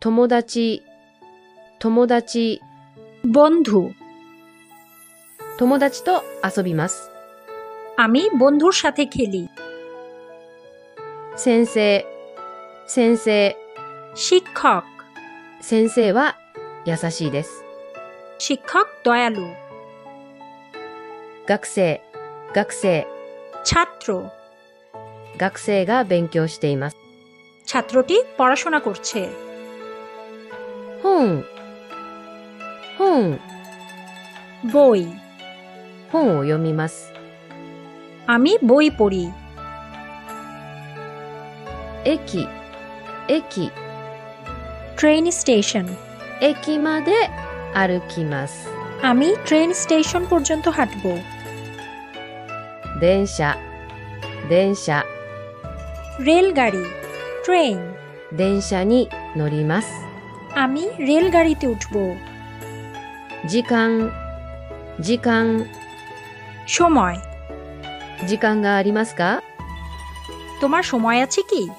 友達、友達、বন্ধু।友達と遊びます。আমি বন্ধুর সাথে খেলি।先生、先生、শিক্ষক।先生は優しいです。শিক্ষক দয়ালু।学生、学生、ছাত্র।学生が勉強しています。ছাত্রটি পড়াশোনা করছে।本、本、বই।本を読みます。আমি বই পড়ি।駅、駅、ট্রেন স্টেশন।駅まで歩きます。আমি ট্রেন স্টেশন পর্যন্ত হাঁটব।電車、電車、রেলগাড়ি, ট্রেন।電車に乗ります。আমি রেলগাড়িতে উঠব।時間、時間、সময়।時間がありますか？তোমার সময় আছে কি?